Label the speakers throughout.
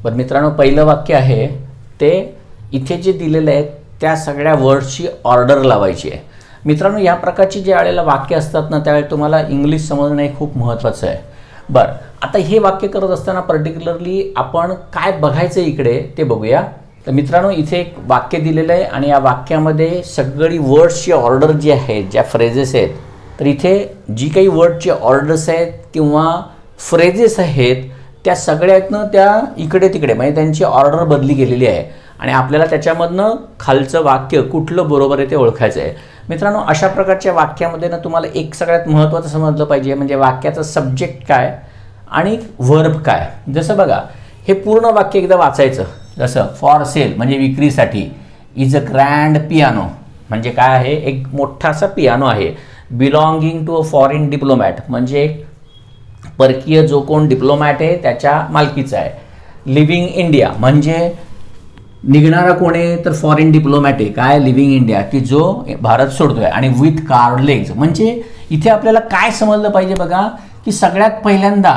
Speaker 1: बरं मित्रांनो, पहिलं वाक्य आहे ते इथे जे दिलेलं आहे त्या सगळ्या वर्ड्सची ऑर्डर लावायची आहे. मित्रांनो, या प्रकारची ज्या वेळेला वाक्य असतात ना त्यावेळेला तुम्हाला इंग्लिश समजणं हे खूप महत्त्वाचं आहे. बरं, आता हे वाक्य करत असताना पर्टिक्युलरली आपण काय बघायचं इकडे ते बघूया. तर मित्रांनो, इथे एक वाक्य दिलेलं आहे आणि या वाक्यामध्ये सगळी वर्ड्सची ऑर्डर जी आहे, ज्या फ्रेजेस आहेत, तर इथे जी काही वर्डची ऑर्डर्स आहेत किंवा फ्रेजेस आहेत त्या सगळ्यातनं त्या इकडे तिकडे म्हणजे त्यांची ऑर्डर बदली गेलेली आहे आणि आपल्याला त्याच्यामधनं खालचं वाक्य कुठलं बरोबर आहे ते ओळखायचं आहे. मित्रांनो, अशा प्रकारच्या वाक्यामध्ये ना तुम्हाला एक सगळ्यात महत्त्वाचं समजलं पाहिजे म्हणजे वाक्याचं सब्जेक्ट काय आणि वर्ब काय. जसं बघा, हे पूर्ण वाक्य एकदा वाचायचं. जसं फॉर सेल म्हणजे विक्रीसाठी, इज अ ग्रँड पियानो म्हणजे काय आहे, एक मोठासा पियानो आहे. Belonging to a foreign diplomat म्हणजे परकीय जो कोण डिप्लोमॅट आहे त्याच्या मालकीचा आहे. लिव्हिंग इंडिया म्हणजे निघणारा कोण आहे तर फॉरेन डिप्लोमॅट आहे. काय, लिव्हिंग इंडिया की जो भारत सोडतोय. आणि विथ कार्ड लेग्स म्हणजे इथे आपल्याला काय समजलं पाहिजे बघा, की सगळ्यात पहिल्यांदा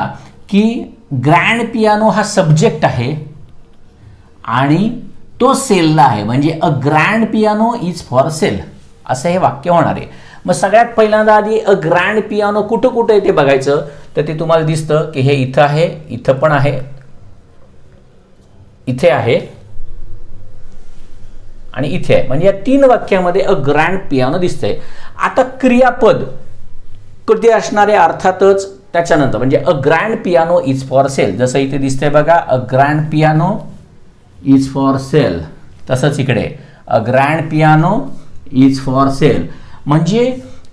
Speaker 1: की ग्रँड पियानो हा सब्जेक्ट आहे आणि तो सेलला आहे म्हणजे a grand piano is for sale असं हे वाक्य होणार आहे. मग सगळ्यात पहिल्यांदा आधी अ ग्रँड पियानो कुठं कुठं आहे ते बघायचं. तर ते तुम्हाला दिसतं की हे इथं आहे, इथं पण आहे, इथे आहे आणि इथे आहे. म्हणजे या 3 वाक्यामध्ये अ ग्रँड पियानो दिसतंय. आता क्रियापद कधी असणारे अर्थातच त्याच्यानंतर म्हणजे a grand piano is for sale. जसं इथे दिसतंय बघा, a grand piano is for sale. तसंच इकडे a grand piano is for sale. म्हणजे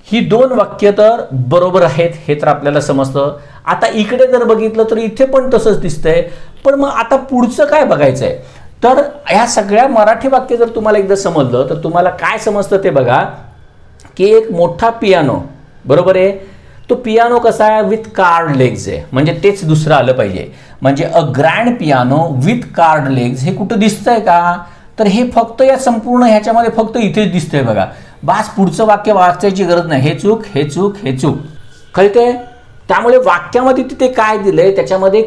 Speaker 1: ही 2 वाक्य तर बरोबर आहेत हे तर आपल्याला समजतं. आता इकडे जर बघितलं तर इथे पण तसंच दिसतंय. पण मग आता पुढचं काय बघायचं आहे. तर ह्या सगळ्या मराठी वाक्य जर तुम्हाला एकदा समजलं तर तुम्हाला काय समजतं ते बघा, की एक मोठा पियानो बरोबर आहे. तो पियानो कसा आहे, विथ कार्ड लेग्स आहे म्हणजे तेच दुसरं आलं पाहिजे. म्हणजे a grand piano with card legs हे कुठं दिसतंय का, तर हे फक्त या संपूर्ण ह्याच्यामध्ये फक्त इथेच दिसतंय बघा. बास, पुढचं वाक्य वाचायची गरज नाही. हे चूक, हे चूक, हे चूक, कळते. त्यामुळे वाक्यामध्ये तिथे काय दिलंय त्याच्यामध्ये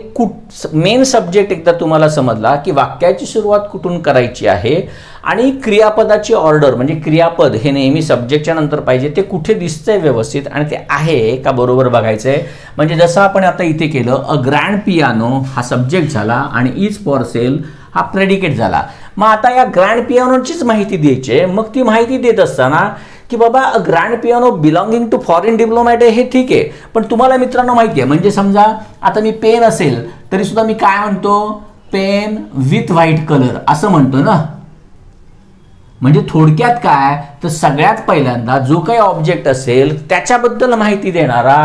Speaker 1: मेन सब्जेक्ट एकदा तुम्हाला समजला की वाक्याची सुरुवात कुठून करायची आहे आणि क्रियापदाची ऑर्डर म्हणजे क्रियापद हे नेहमी सब्जेक्टच्या नंतर पाहिजे. ते कुठे दिसतंय व्यवस्थित आणि ते आहे का बरोबर बघायचंय. म्हणजे जसं आपण आता इथे केलं, अ ग्रँड पियानो हा सब्जेक्ट झाला आणि इज फॉर सेल हा प्रेडिकेट झाला. मग आता या ग्रँड पियानोचीच माहिती द्यायची. मग ती माहिती देत असताना की बाबा a grand piano belonging to foreign diplomat आहे हे ठीक आहे. पण तुम्हाला मित्रांनो माहिती आहे म्हणजे समजा आता मी पेन असेल तरी सुद्धा मी काय म्हणतो, पेन विथ व्हाईट कलर असं म्हणतो ना. म्हणजे थोडक्यात काय, तर सगळ्यात पहिल्यांदा जो काही ऑब्जेक्ट असेल त्याच्याबद्दल माहिती देणारा,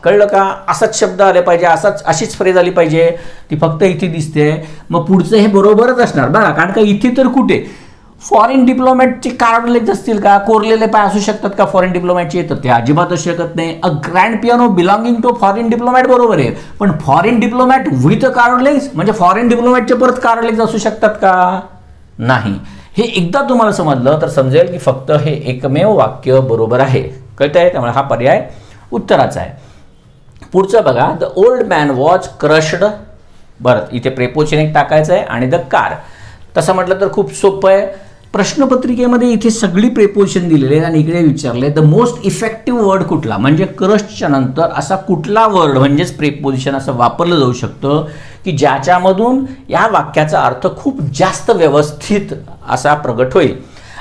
Speaker 1: कळलं का, असाच शब्द आले पाहिजे, अशीच फ्रेज आली पाहिजे. ती फक्त इथे दिसते. मग पुढचं हे बरोबरच असणार बघा, कारण का इथे तर कुठे फॉरेन डिप्लोमॅटचे कार्ड लेग्स असतील का, कोरलेले पाय असू शकतात का फॉरेन डिप्लोमॅटचे, तर ते अजिबातच शकत नाही. A grand piano belonging to foreign diplomat बरोबर आहे. पण foreign diplomat with card legs म्हणजे फॉरेन डिप्लोमॅटचे परत कार्ड लेग्स असू शकतात का, नाही. हे एकदा तुम्हाला समजलं तर समजेल की फक्त हे एकमेव वाक्य बरोबर आहे. कळतंय. त्यामुळे हा पर्याय उत्तराचा आहे. पुढचं बघा, the old man was crushed. बरं, इथे प्रेपोजिशन एक टाकायचं आहे आणि द कार. तसं म्हटलं तर खूप सोपं आहे. प्रश्नपत्रिकेमध्ये इथे सगळी प्रेपोजिशन दिलेली आहे आणि इकडे विचारले द मोस्ट इफेक्टिव्ह वर्ड कुठला म्हणजे क्रशच्या नंतर असा कुठला वर्ड म्हणजेच प्रेपोजिशन असं वापरलं जाऊ शकतं की ज्याच्यामधून या वाक्याचा अर्थ खूप जास्त व्यवस्थित असा प्रगट होईल.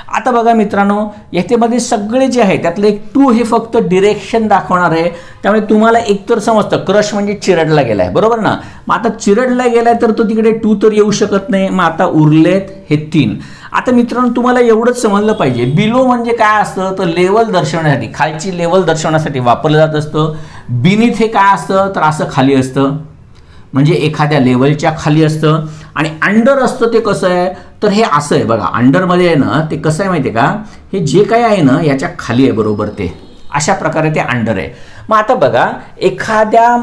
Speaker 1: आता बघा मित्रांनो, याच्यामध्ये सगळे जे आहे त्यातलं एक टू हे फक्त डिरेक्शन दाखवणार आहे. त्यामुळे तुम्हाला एकतर समजतं क्रश म्हणजे चिरडला गेलाय बरोबर ना. मग आता चिरडला गेलाय तर तो तिकडे टू तर येऊ शकत नाही. मग आता उरलेत हे 3. आता मित्रांनो तुम्हाला एवढंच समजलं पाहिजे, बिलो म्हणजे काय असतं तर लेवल दर्शवण्यासाठी, खालची लेवल दर्शवण्यासाठी वापरलं जात असतं. बिनीथ हे काय असतं तर असं खाली असतं म्हणजे एखाद्या लेवलच्या खाली असतं. आणि अंडर असतं ते कसं आहे तर हे असं आहे बघा, अंडरमध्ये आहे ना ते कसं आहे माहिती आहे का, हे जे काही आहे ना याच्या खाली आहे बरोबर, ते अशा प्रकारे ते अंडर आहे. मग आता बघा, एखाद्या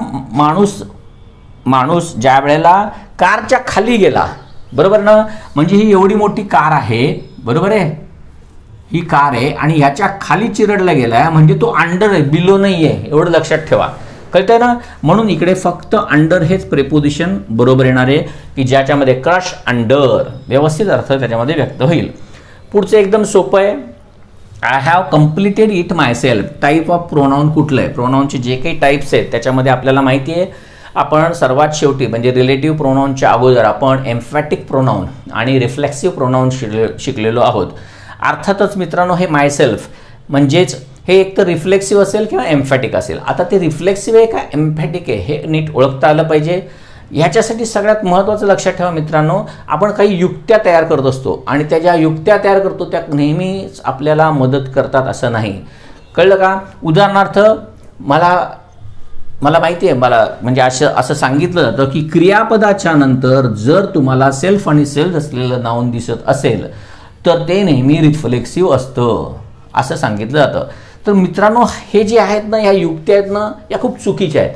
Speaker 1: माणूस ज्या वेळेला कारच्या खाली गेला बरोबर ना, म्हणजे ही एवढी मोठी कार आहे बरोबर आहे, ही कार आहे आणि याच्या खाली चिरडला गेलाय म्हणजे तो अंडर आहे, बिलो नाही आहे, एवढं लक्षात ठेवा. कळतंय ना? म्हणून इकडे फक्त अंडर हेच प्रेपोजिशन बरोबर येणार आहे की ज्याच्यामध्ये क्रश अंडर व्यवस्थित अर्थ त्याच्यामध्ये व्यक्त होईल. पुढचं एकदम सोपं आहे. I have completed it my self. Type of pronoun कुठलं आहे? प्रोनाऊनचे जे काही टाईप्स आहेत त्याच्यामध्ये आपल्याला माहिती आहे. आपण सर्वात शेवटी म्हणजे रिलेटिव्ह प्रोनाऊनच्या अगोदर आपण एम्फॅटिक प्रोनाऊन आणि रिफ्लेक्सिव्ह प्रोनाऊन शिकलेलो आहोत. अर्थातच मित्रांनो हे माय सेल्फ म्हणजेच हे एक तर रिफ्लेक्सिव्ह असेल किंवा एम्फॅटिक असेल. आता ते रिफ्लेक्सिव्ह आहे का एम्फॅटिक आहे हे नीट ओळखता आलं पाहिजे. ह्याच्यासाठी सगळ्यात महत्त्वाचं लक्षात ठेवा मित्रांनो, आपण काही युक्त्या तयार करत असतो आणि त्या ज्या युक्त्या तयार करतो त्या नेहमीच आपल्याला मदत करतात असं नाही. कळलं का? उदाहरणार्थ मला माहिती आहे, मला म्हणजे असं सांगितलं जातं की क्रियापदाच्या नंतर जर तुम्हाला सेल्फ आणि सेल्फ असलेलं नाऊन दिसत असेल तर ते नेहमी रिफ्लेक्सिव्ह असतं असं सांगितलं जातं. तर मित्रांनो हे जे आहेत ना, ह्या युक्त्या आहेत ना, या खूप चुकीच्या आहेत.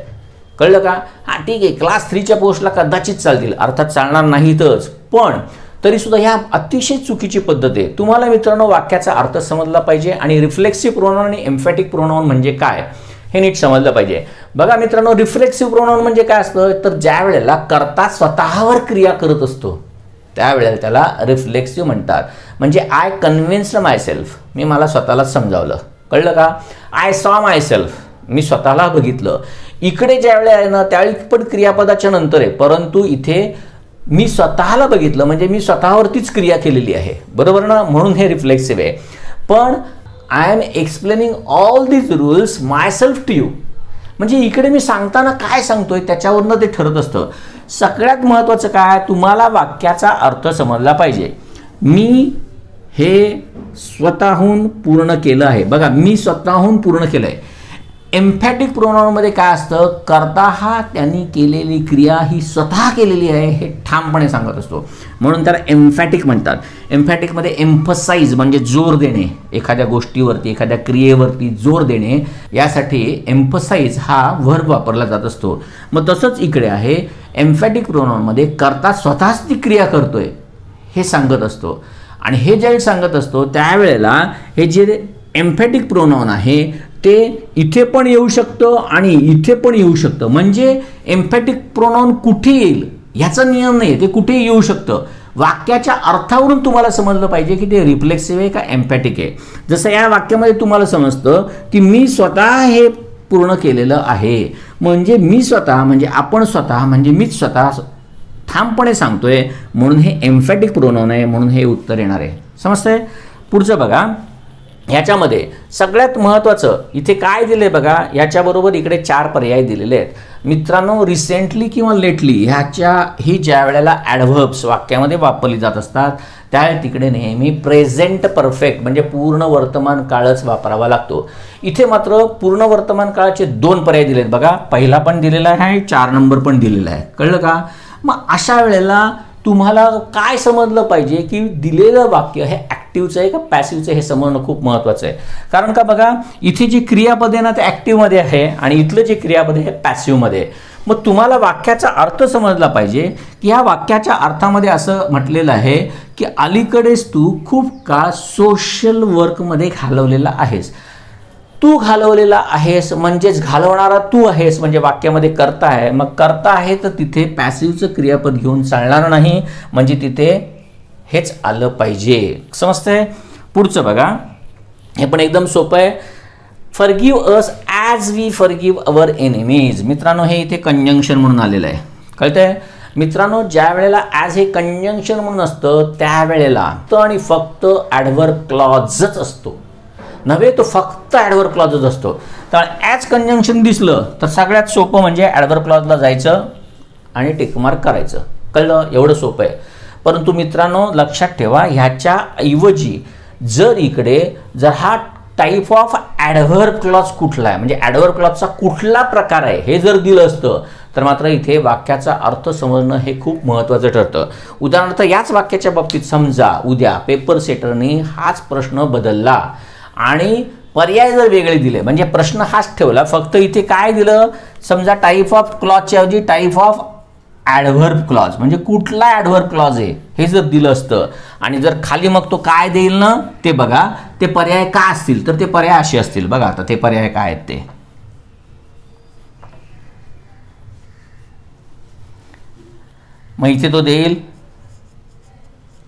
Speaker 1: कळलं का? हां ठीक आहे, क्लास 3च्या पोस्टला कदाचित चालतील, अर्थात चालणार नाहीतच, पण तरीसुद्धा ह्या अतिशय चुकीची पद्धत आहे. तुम्हाला मित्रांनो वाक्याचा अर्थ समजला पाहिजे आणि रिफ्लेक्सिव्ह प्रोनाऊन आणि एम्फॅटिक प्रोनाऊन म्हणजे काय हे नीट समजलं पाहिजे. बघा मित्रांनो, रिफ्लेक्सिव्ह प्रोनाऊन म्हणजे काय असतं तर ज्या वेळेला कर्ता स्वतःवर क्रिया करत असतो त्यावेळेला त्याला रिफ्लेक्सिव्ह म्हणतात. म्हणजे आय कन्व्हिन्स्ड माय सेल्फ, मी मला स्वतःलाच समजावलं. कळलं का? आय सॉ माय सेल्फ, मी स्वतःला बघितलं. इकडे ज्यावेळेला आहे ना त्यावेळी पण क्रियापदाच्या नंतर आहे, परंतु इथे मी स्वतःला बघितलं म्हणजे मी स्वतःवरतीच क्रिया केलेली आहे, बरोबर ना? म्हणून हे रिफ्लेक्सिव्ह आहे. पण I am explaining all these rules myself to you, म्हणजे इकडे मी सांगताना काय सांगतोय त्याच्यावरनं ते ठरत असतं. सगळ्यात महत्त्वाचं काय, तुम्हाला वाक्याचा अर्थ समजला पाहिजे. मी हे स्वतःहून पूर्ण केलं आहे. बघा, मी स्वतःहून पूर्ण केलं आहे. एम्फॅटिक प्रोनाऊनमध्ये काय असतं, कर्ता हा त्यांनी केलेली क्रिया ही स्वतः केलेली आहे हे ठामपणे सांगत असतो, म्हणून त्याला एम्फॅटिक म्हणतात. एम्फॅटिकमध्ये एम्फसाइज म्हणजे जोर देणे, एखाद्या गोष्टीवरती एखाद्या क्रियेवरती जोर देणे, यासाठी एम्फसाइज हा वर्ब वापरला जात असतो. मग तसंच इकडे आहे, एम्फॅटिक प्रोनाऊनमध्ये कर्ता स्वतःच ती क्रिया करतोय हे सांगत असतो. आणि हे ज्यावेळी सांगत असतो त्यावेळेला हे जे एम्फॅटिक प्रोनाऊन आहे ते इथे पण येऊ शकतं आणि इथे पण येऊ शकतं. म्हणजे एम्फॅटिक प्रोनाऊन कुठे येईल ह्याचा नियम नाही, ते कुठेही येऊ शकतं. वाक्याच्या अर्थावरून तुम्हाला समजलं पाहिजे की ते रिफ्लेक्सिव्ह आहे का एम्फॅटिक आहे. जसं या वाक्यामध्ये तुम्हाला समजतं की मी स्वतः हे पूर्ण केलेलं आहे, म्हणजे मी स्वतः म्हणजे आपण स्वतः म्हणजे मीच स्वतः ठामपणे सांगतोय, म्हणून हे एम्फॅटिक प्रोनाऊन आहे, म्हणून हे उत्तर येणार आहे. समजतंय? पुढचं बघा, ह्याच्यामध्ये सगळ्यात महत्त्वाचं इथे काय दिले बघा, याच्याबरोबर इकडे 4 पर्याय दिलेले आहेत. मित्रांनो, रिसेंटली किंवा लेटली ही ज्या वेळेला ॲडव्हर्ब्स वाक्यामध्ये वापरली जात असतात त्यावेळी तिकडे नेहमी प्रेझेंट परफेक्ट म्हणजे पूर्ण वर्तमान काळच वापरावा लागतो. इथे मात्र पूर्ण वर्तमान काळाचे 2 पर्याय दिलेत बघा, पहिला पण दिलेला आहे, 4 नंबर पण दिलेला आहे. कळलं का? मग अशा वेळेला तुम्हाला काय समजलं पाहिजे की दिलेलं वाक्य हे ॲक्टिव्हचं आहे का पॅसिव्हचं हे समजणं खूप महत्त्वाचं आहे. कारण का बघा, इथे जी क्रियापद आहे ना ते ॲक्टिव्हमध्ये आहे आणि इथलं जे क्रियापद आहे हे पॅसिव्हमध्ये आहे. मग तुम्हाला वाक्याचा अर्थ समजला पाहिजे की ह्या वाक्याच्या अर्थामध्ये असं म्हटलेलं आहे की अलीकडेच तू खूप काळ सोशल वर्कमध्ये घालवलेला आहेस. तू घालवलेला आहेस म्हणजेच घालवणारा तू आहेस, म्हणजे वाक्यामध्ये कर्ता आहे. मग कर्ता आहे तर तिथे पॅसिव्हचं क्रियापद घेऊन चालणार नाही, म्हणजे तिथे हेच आलं पाहिजे. समजतंय? पुढचं बघा, हे पण एकदम सोपं आहे. Forgive us as we forgive our enemies. मित्रांनो, हे इथे कंजंक्शन म्हणून आलेलं आहे. कळतंय मित्रांनो? ज्या वेळेला ॲज हे कंजंक्शन म्हणून असतं त्यावेळेला आणि फक्त ॲडव्हर्ब क्लॉजच असतो, नव्हे तो फक्त ॲडव्हर्ब क्लॉजच असतो. तर ॲज कंजंक्शन दिसलं तर सगळ्यात सोपं म्हणजे ॲडव्हर्ब क्लॉजला जायचं आणि टिकमार्क करायचं. कळलं? एवढं सोपं आहे. परंतु मित्रांनो लक्षात ठेवा, ह्याच्या ऐवजी जर हा टाईप ऑफ ॲडव्हर्ब क्लॉज कुठला आहे म्हणजे ॲडव्हर्ब क्लॉजचा कुठला प्रकार आहे हे जर दिलं असतं तर मात्र इथे वाक्याचा अर्थ समजणं हे खूप महत्त्वाचं ठरतं. उदाहरणार्थ याच वाक्याच्या बाबतीत समजा उद्या पेपर सेटरने हाच प्रश्न बदलला आणि पर्याय जर वेगळे दिले, म्हणजे प्रश्न हाच ठेवला, फक्त इथे काय दिलं, समजा टाईप ऑफ क्लॉजच्या ऐवजी टाईप ऑफ ॲडव्हर्ब क्लॉज म्हणजे कुठला ॲडव्हर्ब क्लॉज आहे हे जर दिलं असतं आणि जर खाली मग तो काय देईल ना ते बघा, ते पर्याय काय असतील तर ते पर्याय असे असतील. बघा आता ते पर्याय काय आहेत ते मग इथे तो देईल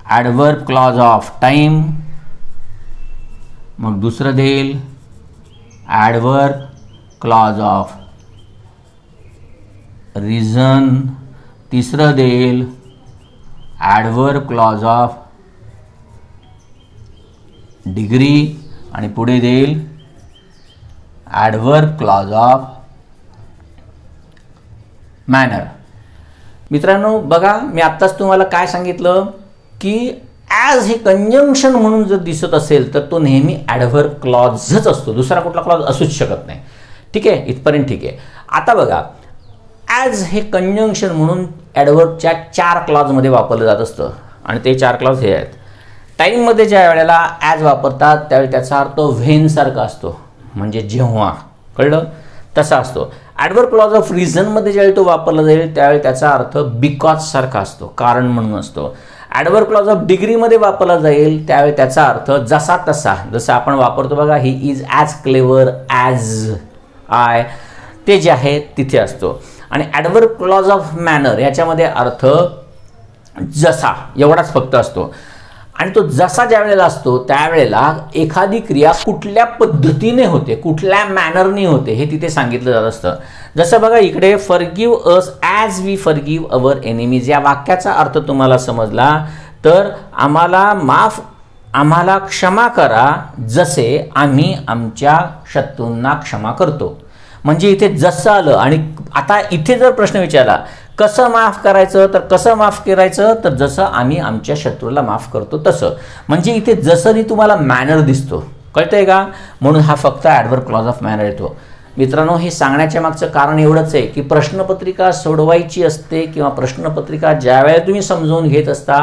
Speaker 1: ॲडव्हर्ब क्लॉज ऑफ टाईम, मग दुसरं देईल ॲडव्हर्ब क्लॉज ऑफ रिझन, तिसरं देईल ॲडव्हर्ब क्लॉज ऑफ डिग्री आणि पुढे देईल ॲडव्हर्ब क्लॉज ऑफ मॅनर. मित्रांनो बघा, मी आत्ताच तुम्हाला काय सांगितलं की ॲज हे कंजंक्शन म्हणून जर दिसत असेल तर तो नेहमी ॲडव्हर्ब क्लॉजच असतो, दुसरा कुठला क्लॉज असूच शकत नाही. ठीक आहे, इथपर्यंत ठीक आहे. आता बघा, ॲज हे कंजंक्शन म्हणून ॲडव्हर्बच्या 4 क्लॉजमध्ये वापरलं जात असतं आणि ते 4 क्लॉज हे आहेत. टाईममध्ये ज्या वेळेला ॲज वापरतात त्यावेळी त्याचा अर्थ व्हेनसारखा असतो, म्हणजे जेव्हा, कळलं, तसा असतो. ॲडव्हर्ब क्लॉज ऑफ रिझनमध्ये ज्यावेळी तो वापरला जाईल त्यावेळी त्याचा अर्थ बिकॉज सारखा असतो, कारण म्हणून असतो. ॲडव्हर्ब क्लॉज ऑफ डिग्रीमध्ये वापरला जाईल त्यावेळी त्याचा अर्थ जसा तसा, जसं आपण वापरतो बघा, he is as clever as I, ते जे आहे तिथे असतो. आणि ॲडव्हर्ब क्लॉज ऑफ मॅनर याच्यामध्ये अर्थ जसा एवढाच फक्त असतो. आणि तो जसा ज्या वेळेला असतो त्यावेळेला एखादी क्रिया कुठल्या पद्धतीने होते, कुठल्या मॅनरने होते हे तिथे सांगितलं जात असतं. जसं बघा इकडे forgive us as we forgive our enemies, या वाक्याचा अर्थ तुम्हाला समजला तर आम्हाला क्षमा करा जसे आम्ही आमच्या शत्रूंना क्षमा करतो. म्हणजे इथे जसं आलं. आणि आता इथे जर प्रश्न विचारला कसं माफ करायचं, तर कसं माफ करायचं, तर जसं आम्ही आमच्या शत्रूला माफ करतो तसं. म्हणजे इथे जसंही तुम्हाला मॅनर दिसतो, कळतंय का, म्हणून हा फक्त ॲडव्हर्ब क्लॉज ऑफ मॅनर येतो. मित्रांनो, हे सांगण्याच्या मागचं कारण एवढंच आहे की प्रश्नपत्रिका सोडवायची असते किंवा प्रश्नपत्रिका ज्यावेळेला तुम्ही समजावून घेत असता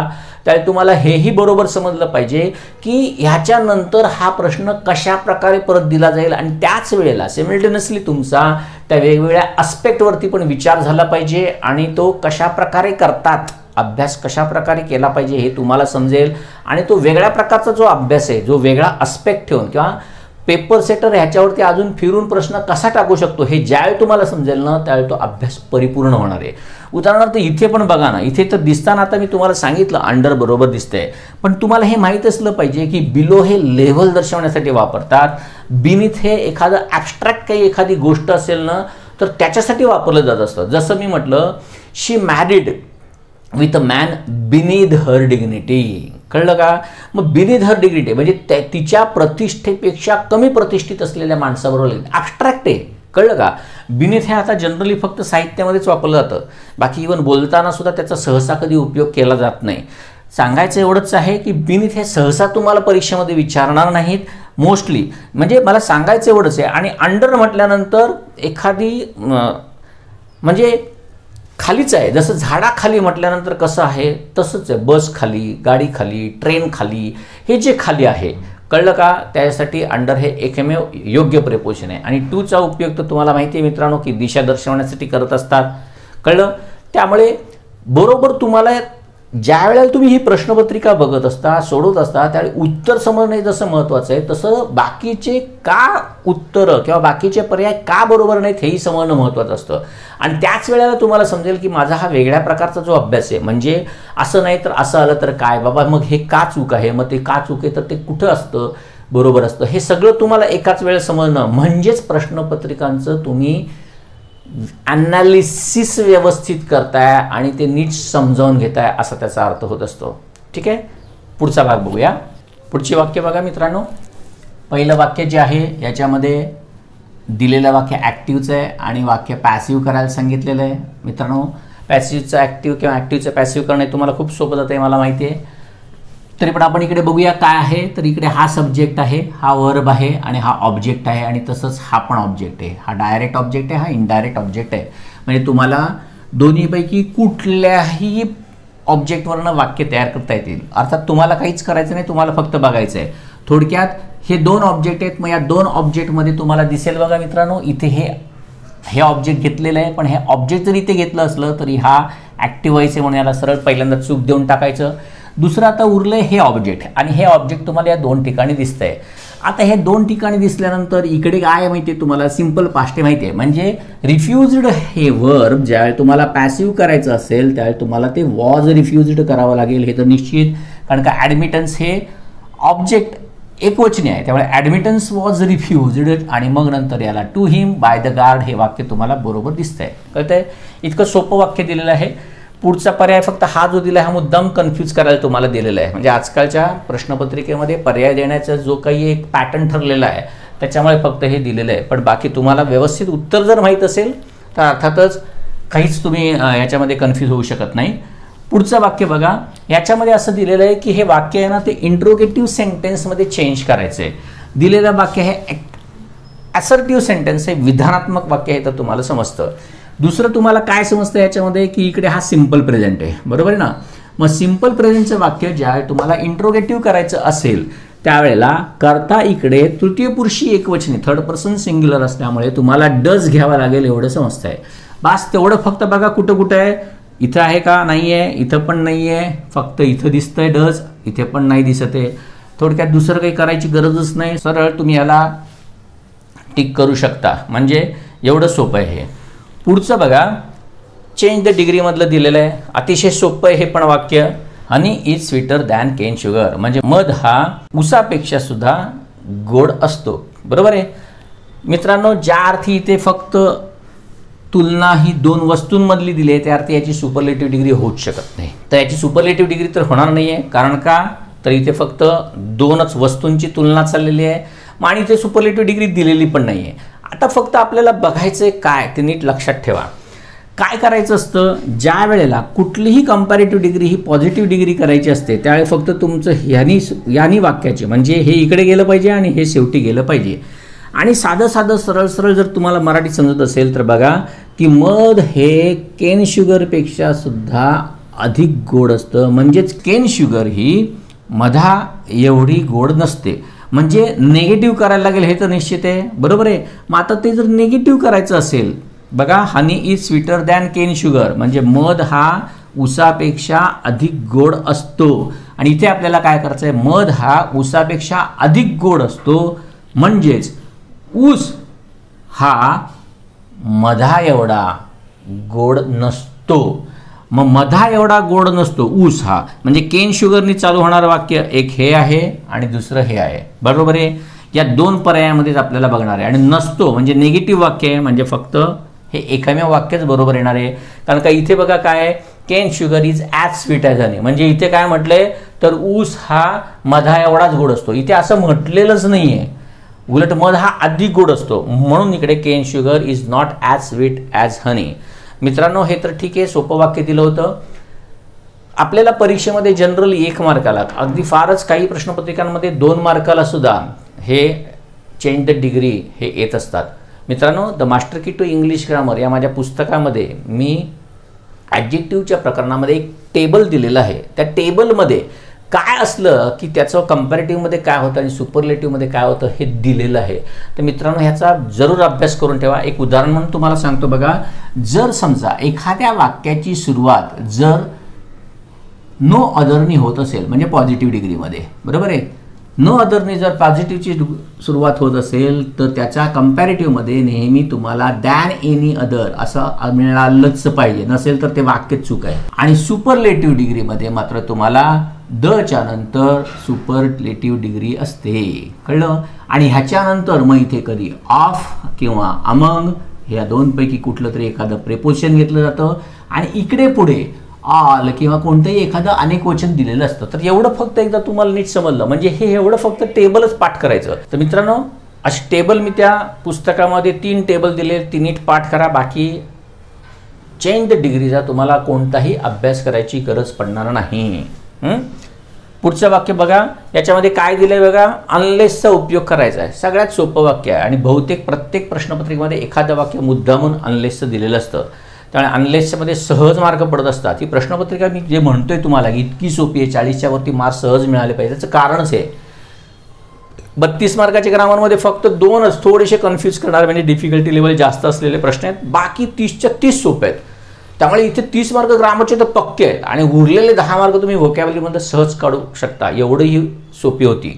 Speaker 1: त्यावेळी तुम्हाला हेही बरोबर समजलं पाहिजे की ह्याच्यानंतर हा प्रश्न कशा प्रकारे परत दिला जाईल आणि त्याच वेळेला सिमिल्टेनियसली तुमचा त्या वेगवेगळ्या अस्पेक्टवरती पण विचार झाला पाहिजे आणि तो कशा प्रकारे करतात, अभ्यास कशा प्रकारे केला पाहिजे हे तुम्हाला समजेल. आणि तो वेगळ्या प्रकारचा जो अभ्यास आहे, जो वेगळा अस्पेक्ट ठेवून किंवा पेपर सेटर ह्याच्यावरती अजून फिरून प्रश्न कसा टाकू शकतो हे ज्यावेळी तुम्हाला समजेल ना त्यावेळी तो अभ्यास परिपूर्ण होणार आहे. उदाहरणार्थ इथे पण बघा ना, इथे तर दिसताना आता मी तुम्हाला सांगितलं अंडर बरोबर दिसतंय, पण तुम्हाला हे माहीत असलं पाहिजे की बिलो हे लेव्हल दर्शवण्यासाठी वापरतात. बिनीथ हे एखादं ॲबस्ट्रॅक्ट काही एखादी गोष्ट असेल ना तर त्याच्यासाठी वापरलं जात असतं. जसं मी म्हटलं, she married with a man beneath her dignity, कळलं का. मग बिनीथ हर डिग्निटी म्हणजे तिच्या प्रतिष्ठेपेक्षा कमी प्रतिष्ठित असलेल्या माणसाबरोबर ॲबस्ट्रॅक्ट आहे, कळलं का. बिनीथ हे आता जनरली फक्त साहित्यामध्येच वापरलं जातं, बाकी इव्हन बोलताना सुद्धा त्याचा सहसा कधी उपयोग केला जात नाही. सांगायचं एवढंच आहे की बिनीथ हे सहसा तुम्हाला परीक्षेमध्ये विचारणार नाहीत मोस्टली, म्हणजे मला सांगायचं एवढंच आहे. आणि अंडर म्हटल्यानंतर एखादी म्हणजे खालीच आहे, जसं झाडाखाली म्हटल्यानंतर कसं आहे तसंच आहे, बस खाली, गाडी खाली, ट्रेन खाली, हे जे खाली आहे, कळलं का. त्यासाठी अंडर हे एकमेव योग्य प्रिपोजिशन आहे. आणि टूचा उपयोग तर तुम्हाला माहिती आहे मित्रांनो की दिशा दर्शवण्यासाठी करत असतात, कळलं. त्यामुळे बरोबर तुम्हाला ज्या वेळेला तुम्ही ही प्रश्नपत्रिका बघत असता, सोडवत असता, त्यावेळी उत्तर समजणे जसं महत्त्वाचं आहे तसं बाकीचे का उत्तरं किंवा बाकीचे पर्याय का बरोबर नाहीत हेही समजणं महत्त्वाचं असतं. आणि त्याच वेळेला तुम्हाला समजेल की माझा हा वेगळ्या प्रकारचा जो अभ्यास आहे, म्हणजे असं नाही तर असं आलं तर काय बाबा, मग हे का चूक आहे, मग ते का चूक आहे तर ते कुठं असतं बरोबर असतं, हे सगळं तुम्हाला एकाच वेळेस समजणं म्हणजेच प्रश्नपत्रिकांचं तुम्ही ॲनालिसिस व्यवस्थित करताय आणि ते नीट समजावून घेताय असा त्याचा अर्थ होत असतो. ठीक आहे, पुढचा भाग बघूया. पुढची वाक्य बघा मित्रांनो. पहिलं वाक्य जे आहे याच्यामध्ये दिलेलं वाक्य ॲक्टिव्हचं आहे आणि वाक्य पॅसिव्ह करायला सांगितलेलं आहे. मित्रांनो, पॅसिव्हचं ॲक्टिव्ह किंवा ॲक्टिव्हचं पॅसिव्ह करणे तुम्हाला खूप सोपं जातं आहे, मला माहिती आहे. तरी पण आपण इकडे बघूया काय आहे. तर इकडे हा सब्जेक्ट आहे, हा वर्ब आहे आणि हा ऑब्जेक्ट आहे आणि तसंच हा पण ऑब्जेक्ट आहे. हा डायरेक्ट ऑब्जेक्ट आहे, हा इनडायरेक्ट ऑब्जेक्ट आहे. म्हणजे तुम्हाला दोन्हीपैकी कुठल्याही ऑब्जेक्टवरनं वाक्य तयार करता येतील. अर्थात तुम्हाला काहीच करायचं नाही, तुम्हाला फक्त बघायचं आहे. थोडक्यात हे 2 ऑब्जेक्ट आहेत, मग या 2 ऑब्जेक्टमध्ये तुम्हाला दिसेल बघा मित्रांनो, इथे हे ऑब्जेक्ट घेतलेलं आहे, पण हे ऑब्जेक्ट जर इथे घेतलं असलं तरी हा ॲक्टिव्ह व्हायचं म्हणून याला सरळ पहिल्यांदा चूक देऊन टाकायचं. दुसरं आता उरलं हे ऑब्जेक्ट आणि हे ऑब्जेक्ट तुम्हाला या 2 ठिकाणी दिसतंय. आता हे दोन ठिकाणी दिसल्यानंतर इकडे काय माहिती आहे तुम्हाला, सिंपल पास्ट माहिती आहे. म्हणजे रिफ्युज्ड हे वर्ब ज्यावेळी तुम्हाला पॅसिव्ह करायचं असेल त्यावेळी तुम्हाला ते वॉज रिफ्युज्ड करावं लागेल, हे तर निश्चित. कारण का ॲडमिटन्स हे ऑब्जेक्ट एकवचनी आहे, त्यामुळे ॲडमिटन्स वॉज रिफ्युज्ड आणि मग नंतर याला to him by the guard हे वाक्य तुम्हाला बरोबर दिसतंय. कळतंय? इतकं सोपं वाक्य दिलेलं आहे. पुढचा पर्याय फक्त हा जो दिला आहे हा मुद्दाम कन्फ्यूज करायला तुम्हाला दिलेला आहे. म्हणजे आजकालच्या प्रश्नपत्रिकेमध्ये पर्याय देण्याचा जो काही एक पॅटर्न ठरलेला आहे त्याच्यामुळे फक्त हे दिलेलं आहे. पण बाकी तुम्हाला व्यवस्थित उत्तर जर माहीत असेल तर अर्थातच काहीच तुम्ही याच्यामध्ये कन्फ्यूज होऊ शकत नाही. पुढचं वाक्य बघा, याच्यामध्ये असं दिलेलं आहे की हे वाक्य आहे ना ते इंट्रोगेटिव्ह सेंटेन्समध्ये चेंज करायचं आहे. दिलेलं वाक्य हे ॲसर्टिव्ह सेंटेन्स आहे, विधानात्मक वाक्य आहे, तर तुम्हाला समजतं. दुसरं तुम्हाला काय समजतं याच्यामध्ये की इकडे हा सिंपल प्रेझेंट आहे, बरोबर आहे ना. मग सिंपल प्रेझेंटचं वाक्य ज्यावेळी तुम्हाला इंट्रोगेटिव्ह करायचं असेल त्यावेळेला करता इकडे तृतीय पुरुषी एकवचनी थर्ड पर्सन सिंग्युलर असल्यामुळे तुम्हाला डज घ्यावा लागेल एवढं समजतंय. बस तेवढं फक्त बघा कुठं कुठं आहे, इथं आहे का, नाही आहे, इथं पण नाही आहे, फक्त इथं दिसतंय डज, इथे पण नाही दिसत आहे. थोडक्यात दुसरं काही करायची गरजच नाही, सरळ तुम्ही याला टिक करू शकता. म्हणजे एवढं सोपं आहे हे. पुढचं बघा, चेंज द डिग्रीमधलं दिलेलं आहे, अतिशय सोपं आहे हे पण वाक्य. Honey is sweeter than cane sugar, म्हणजे मध हा उसापेक्षा सुद्धा गोड असतो, बरोबर आहे मित्रांनो. ज्या अर्थी इथे फक्त तुलना ही दोन वस्तूंमधली दिली आहे त्या अर्थी याची सुपरलेटिव्ह डिग्री होऊच शकत नाही. तर याची सुपरलेटिव्ह डिग्री तर होणार नाही आहे, कारण का तर इथे फक्त दोनच वस्तूंची तुलना चाललेली आहे आणि इथे सुपरलेटिव्ह डिग्री दिलेली पण नाही आहे. आता फक्त आपल्याला बघायचं काय ते नीट लक्षात ठेवा. काय करायचं असतं, ज्या वेळेला कुठलीही कंपॅरेटिव्ह डिग्री ही पॉझिटिव्ह डिग्री करायची असते त्यावेळी फक्त तुमचं यानी वाक्याचे म्हणजे हे इकडे गेलं पाहिजे आणि हे शेवटी गेलं पाहिजे. आणि साधं साधं सरळ सरळ जर तुम्हाला मराठी समजत असेल तर बघा की मध हे केन शुगरपेक्षा सुद्धा अधिक गोड असतं. म्हणजेच केन शुगर ही मधा एवढी गोड नसते. म्हणजे नेगेटिव्ह करायला लागेल हे तर निश्चित आहे, बरोबर आहे. मग आता ते जर नेगेटिव्ह करायचं असेल बघा, honey is sweeter than cane sugar म्हणजे मध हा ऊसापेक्षा अधिक गोड असतो. आणि इथे आपल्याला काय करायचं आहे, मध हा ऊसापेक्षा अधिक गोड असतो म्हणजेच ऊस हा मधा एवढा गोड नसतो. मग मधा एवढा गोड नसतो ऊस हा, म्हणजे केन शुगरनी चालू होणारं वाक्य एक हे आहे आणि दुसरं हे आहे, बरोबर आहे. या दोन पर्यायामध्येच आपल्याला बघणार आहे. आणि नसतो म्हणजे निगेटिव्ह वाक्य आहे, म्हणजे फक्त हे एकमेव वाक्यच बरोबर येणार आहे. कारण का इथे बघा काय आहे, cane sugar is as sweet as honey, म्हणजे इथे काय म्हटलंय तर ऊस हा मधा एवढाच गोड असतो. इथे असं म्हटलेलंच नाही आहे, उलट मध हा अधिक गोड असतो. म्हणून इकडे cane sugar is not as sweet as honey. मित्रांनो हे तर ठीक आहे, सोपं वाक्य दिलं होतं. आपल्याला परीक्षेमध्ये जनरली 1 मार्काला, अगदी फारच काही प्रश्नपत्रिकांमध्ये 2 मार्काला सुद्धा हे चेंज द डिग्री हे येत असतात. मित्रांनो, द मास्टर की टू इंग्लिश ग्रामर या माझ्या पुस्तकामध्ये मी ॲडजेक्टिव्हच्या प्रकरणामध्ये एक टेबल दिलेलं आहे. त्या टेबलमध्ये काय असलं की त्याचं कंपॅरेटिव्हमध्ये काय होतं आणि सुपरलेटिव्हमध्ये काय होतं हे दिलेलं आहे. तर मित्रांनो ह्याचा जरूर अभ्यास करून ठेवा. एक उदाहरण म्हणून तुम्हाला सांगतो बघा, जर समजा एखाद्या वाक्याची सुरुवात जर नो अदरनी होत असेल म्हणजे पॉझिटिव्ह डिग्रीमध्ये, बरोबर आहे, नो अदरनी जर पॉझिटिव्हची सुरुवात होत असेल तर त्याच्या कंपॅरेटिव्हमध्ये नेहमी तुम्हाला दॅन एनी अदर असं मिळालंच पाहिजे, नसेल तर ते वाक्य चूक आहे. आणि सुपरलेटिव्ह डिग्रीमध्ये मात्र तुम्हाला दच्या नंतर सुपरलेटिव्ह डिग्री असते, कळलं. आणि ह्याच्यानंतर मग इथे कधी ऑफ किंवा अमंग ह्या दोनपैकी कुठलं तरी एखादं प्रेपोजिशन घेतलं जातं आणि इकडे पुढे ऑल किंवा कोणतंही एखादं अनेक वचन दिलेलं असतं. तर एवढं फक्त एकदा तुम्हाला नीट समजलं म्हणजे हे एवढं फक्त टेबलच पाठ करायचं. तर मित्रांनो अशी टेबल मी त्या पुस्तकामध्ये 3 टेबल दिले, ती नीट पाठ करा. बाकी चेंज द डिग्रीचा तुम्हाला कोणताही अभ्यास करायची गरज पडणार नाही. पुढचं वाक्य बघा, याच्यामध्ये काय दिलंय बघा, अनलेसचा उपयोग करायचा आहे. सगळ्यात सोपं वाक्य आहे आणि बहुतेक प्रत्येक प्रश्नपत्रिकेमध्ये एखादं वाक्य मुद्दामून अनलेसचं दिलेलं असतं. त्यामुळे अनलेसमध्ये सहज मार्क पडत असतात. ही प्रश्नपत्रिका मी जे म्हणतोय तुम्हाला की इतकी सोपी आहे, 40च्या वरती मार्क्स सहज मिळाले पाहिजे, त्याचं कारणच आहे 32 मार्काच्या ग्रामरमध्ये फक्त 2च थोडेसे कन्फ्यूज करणार म्हणजे डिफिकल्टी लेवल जास्त असलेले प्रश्न आहेत, बाकी 30च्या 30 सोपे आहेत. त्यामुळे इथे 30 मार्क ग्रामरचे तर पक्के आहेत आणि उरलेले 10 मार्क तुम्ही व्होकॅब्युलरीमध्ये सहज काढू शकता. एवढी सोपी होती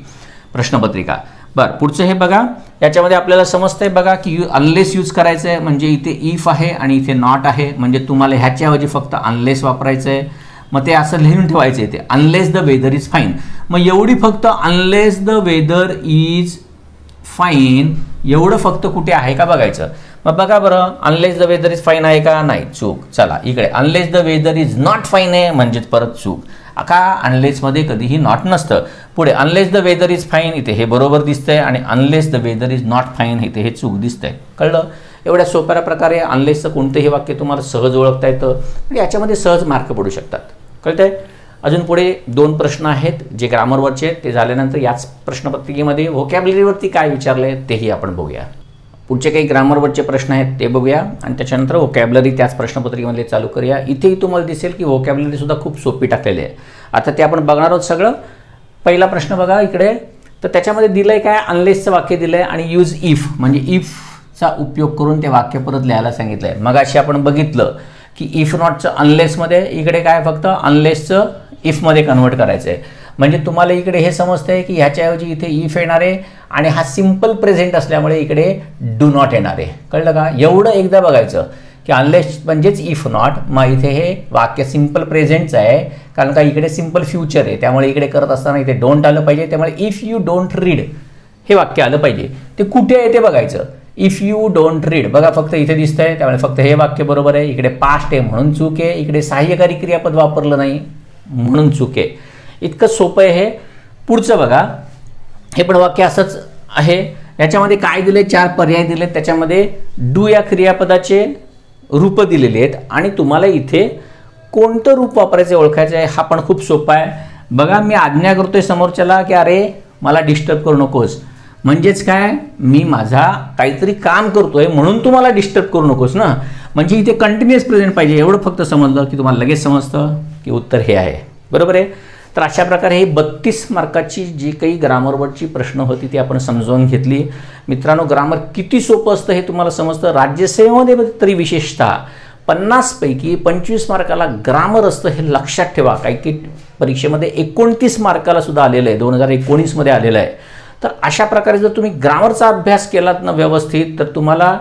Speaker 1: प्रश्नपत्रिका. बरं, पुढचं हे बघा, याच्यामध्ये आपल्याला समजतंय बघा की अनलेस यूज करायचं आहे, म्हणजे इथे इफ आहे आणि इथे नॉट आहे, म्हणजे तुम्हाला ह्याच्याऐवजी फक्त अनलेस वापरायचं आहे. मग ते असं लिहून ठेवायचं आहे, ते unless the weather is fine. मग एवढी फक्त unless the weather is fine एवढं फक्त कुठे आहे का बघायचं. मग बघा बरं, unless the weather is fine आहे का, नाही, चूक. चला इकडे unless the weather is not fine आहे, म्हणजेच परत चूक. का अनलेसमध्ये कधीही नॉट नसतं. पुढे unless the weather is fine, इथे हे बरोबर दिसतंय, आणि unless the weather is not fine इथे हे चूक दिसतंय. कळलं? एवढ्या सोप्या प्रकारे अनलेसचं कोणतंही वाक्य तुम्हाला सहज ओळखता येतं आणि याच्यामध्ये सहज मार्क पडू शकतात. कळतंय? अजून पुढे 2 प्रश्न आहेत जे ग्रामरवरचे आहेत. ते झाल्यानंतर याच प्रश्नपत्रिकेमध्ये व्होकॅब्युलरीवरती काय विचारले तेही आपण बघूया. पुढचे काही ग्रामरवरचे प्रश्न आहेत ते बघूया आणि त्याच्यानंतर व्होकॅब्युलरी त्याच प्रश्नपत्रिकेमध्ये चालू करूया. इथेही तुम्हाला दिसेल की व्होकॅब्युलरी सुद्धा खूप सोपी टाकलेली आहे. आता ते आपण बघणार आहोत सगळं. पहिला प्रश्न बघा इकडे, तर त्याच्यामध्ये दिलंय काय, अनलेसचं वाक्य दिलंय आणि यूज इफ, म्हणजे इफचा उपयोग करून ते वाक्य परत लिहायला सांगितलंय. मगाशी आपण बघितलं की इफ नॉटचं अनलेसमध्ये, इकडे काय फक्त अनलेसचं इफमध्ये कन्वर्ट करायचं आहे. म्हणजे तुम्हाला इकडे हे समजतंय की ह्याच्याऐवजी इथे इफ येणार आहे आणि हा सिम्पल प्रेझेंट असल्यामुळे इकडे डू नॉट येणार आहे. कळलं का? एवढं एकदा बघायचं की अनलेस म्हणजेच इफ नॉट. मग इथे हे वाक्य सिम्पल प्रेझेंटचं आहे, कारण का इकडे सिम्पल फ्युचर आहे, त्यामुळे इकडे करत असताना इथे डोंट आलं पाहिजे. त्यामुळे इफ यू डोंट रीड हे वाक्य आलं पाहिजे. ते कुठे आहे ते बघायचं. इफ यू डोंट रीड बघा फक्त इथे दिसतंय, त्यामुळे फक्त हे वाक्य बरोबर आहे. इकडे पास्ट आहे म्हणून चूक आहे, इकडे सहाय्यकारी क्रियापद वापरलं नाही म्हणून चूक आहे. इतकं सोपं आहे हे. पुढचं बघा, हे पण वाक्य असंच आहे. याच्यामध्ये काय दिले, 4 पर्याय दिले. त्याच्यामध्ये डू या क्रियापदाचे रूप दिलेली आहेत आणि तुम्हाला इथे कोणतं रूप वापरायचं ओळखायचं आहे. हा पण खूप सोपा आहे. बघा, मी आज्ञा करतोय समोरच्याला की अरे मला डिस्टर्ब करू नकोस, म्हणजेच काय, मी माझा काहीतरी काम करतोय म्हणून तुम्हाला डिस्टर्ब करू नकोस ना. म्हणजे इथे कंटिन्युअस प्रेझेंट पाहिजे. एवढं फक्त समजलं की तुम्हाला लगेच समजतं की उत्तर हे आहे. बरोबर आहे? तर अशा प्रकारे ही 32 मार्काची जी काही ग्रामरवरची प्रश्न होती ती आपण समजावून घेतली. मित्रांनो, ग्रामर किती सोपं असतं हे तुम्हाला समजतं. राज्यसेवेमध्ये तरी विशेषतः 50 पैकी 25 मार्काला ग्रामर असतं हे लक्षात ठेवा. काही परीक्षेमध्ये 29 मार्काला सुद्धा आलेलं आहे, 2019 मध्ये आलेलं आहे. तर अशा प्रकारे जर तुम्ही ग्रामरचा अभ्यास केलात ना व्यवस्थित, तर तुम्हाला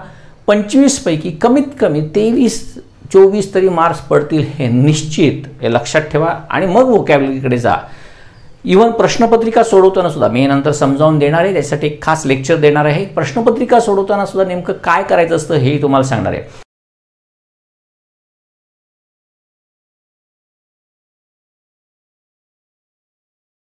Speaker 1: 25 पैकी कमीत कमी 23-24 तरी मार्क्स पडतील हे निश्चित. हे लक्षात ठेवा आणि मग व्होकॅब्युलरीकडे जा. इव्हन प्रश्नपत्रिका सोडवताना सुद्धा मी नंतर समजावून देणार आहे, त्यासाठी एक खास लेक्चर देणार आहे. प्रश्नपत्रिका सोडवताना सुद्धा नेमकं काय करायचं असतं हेही तुम्हाला सांगणार आहे.